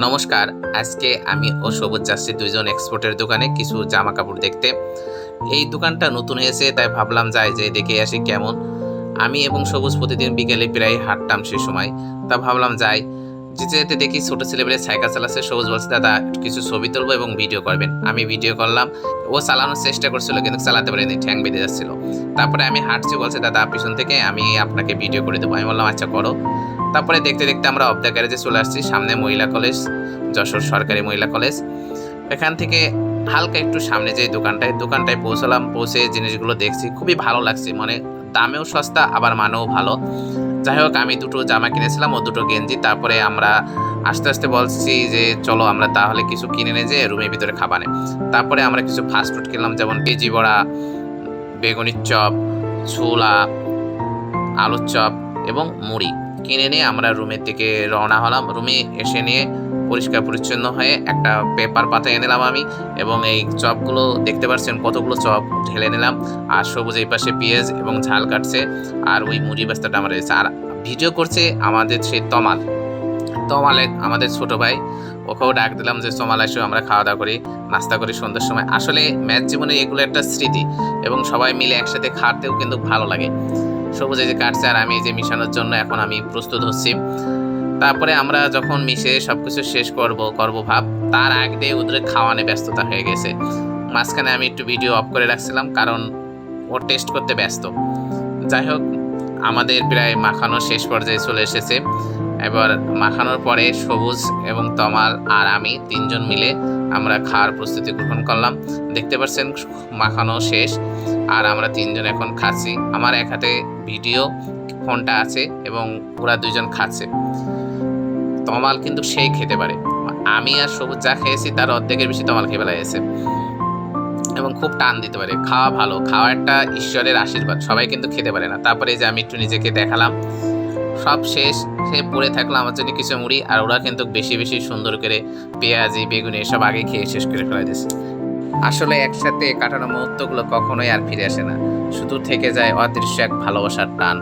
নমস্কার। আজকে আমি ও সবুজ যাচ্ছি দুইজন এক্সপোর্টের দোকানে কিছু জামা কাপড় দেখতে। এই দোকানটা নতুন হয়েছে, তাই ভাবলাম যাই যে দেখে আসি কেমন। আমি এবং সবুজ প্রতিদিন বিকেলে প্রায় হাঁটতাম সে সময়, তা ভাবলাম যাই। যেতে যেতে দেখি ছোট ছেলেবেলে সাইকেল চালাচ্ছে। সবুজ বলছে, দাদা কিছু ছবি তুলবো এবং ভিডিও করবেন। আমি ভিডিও করলাম। ও চালানোর চেষ্টা করছিল কিন্তু চালাতে পারেনি, ঠ্যাং বেঁধে যাচ্ছিল। তারপরে আমি হাঁটছি, বলছে দাদা পিছন থেকে আমি আপনাকে ভিডিও করে দেবো। আমি বললাম আচ্ছা করো। তারপরে দেখতে দেখতে আমরা অফ দ্য গ্যারেজে চলে আসছি। সামনে মহিলা কলেজ, যশোর সরকারি মহিলা কলেজ। এখান থেকে হালকা একটু সামনে যে দোকানটায় পৌঁছালাম। পৌঁছে জিনিসগুলো দেখছি, খুবই ভালো লাগছে। মানে দামেও সস্তা, আবার মানেও ভালো। যাই হোক, আমি দুটো জামা কিনেছিলাম ও দুটো গেঞ্জি। তারপরে আমরা আস্তে আস্তে বলছি যে চলো আমরা তাহলে কিছু কিনে নিয়ে যে রুমের ভিতরে খাবানে। তারপরে আমরা কিছু ফাস্টফুড কিনলাম, যেমন পেঁয়াজি বড়া, বেগুনির চপ, ছোলা, আলুর চপ এবং মুড়ি কিনে নিয়ে আমরা রুমের দিকে রওনা হলাম। রুমে এসে নিয়ে পরিষ্কার পরিচ্ছন্ন হয়ে একটা পেপার পাতায় নিলাম আমি, এবং এই চপগুলো দেখতে পাচ্ছেন কতগুলো চপ ঢেলে নিলাম। আর সবুজ এই পাশে পেঁয়াজ এবং ঝাল কাটছে, আর ওই মুড়ি বাস্তাটা আমার রয়েছে। আর ভিডিও করছে আমাদের সেই তমালে আমাদের ছোট ভাই। ওকেও ডাক দিলাম যে তমাল এসে আমরা খাওয়া দাওয়া করি, নাস্তা করি সন্ধ্যার সময়। আসলে ম্যাচ জীবনে এগুলো একটা স্মৃতি, এবং সবাই মিলে একসাথে খাতেও কিন্তু ভালো লাগে। সবুজ এই যে কাটছে, আর আমি এই যে মিশানোর জন্য এখন আমি প্রস্তুত হচ্ছি। তারপরে আমরা যখন মিশে সবকিছু শেষ করব ভাব, তার আগে ওদের খাওয়ানে ব্যস্ততা হয়ে গেছে। মাঝখানে আমি একটু ভিডিও অফ করে রাখছিলাম, কারণ ও টেস্ট করতে ব্যস্ত। যাই হোক, আমাদের প্রায় মাখানো শেষ পর্যায়ে চলে এসেছে। এবার মাখানোর পরে সবুজ এবং তমাল আর আমি তিনজন মিলে আমরা খাওয়ার প্রস্তুতি গ্রহণ করলাম। দেখতে পাচ্ছেন মাখানো শেষ, আর আমরা তিনজন এখন খাচ্ছি। আমার এক হাতে ভিডিও ফোনটা আছে এবং ওরা দুইজন খাচ্ছে। তমাল কিন্তু সেই খেতে পারে। আমি আর সবুজ যা খেয়েছি তার অর্ধেকের বেশি তমাল খেয়ে ফেলেছে, এবং খুব টান দিতে পারে। খাওয়া ভালো, খাওয়া একটা ঈশ্বরের আশীর্বাদ, সবাই কিন্তু খেতে পারে না। তারপরে যে আমি একটু নিজেকে দেখালাম, সব শেষ। সে পড়ে থাকলো আমার জন্য কিছু মুড়ি, আর ওরা কিন্তু বেশি বেশি সুন্দর করে পেঁয়াজি বেগুনি এসব আগে খেয়ে শেষ করে ফেলা দিয়েছে। আসলে একসাথে কাটানো মুহূর্তগুলো কখনোই আর ফিরে আসে না, শুধু থেকে যায় অদৃশ্য এক ভালোবাসার টান।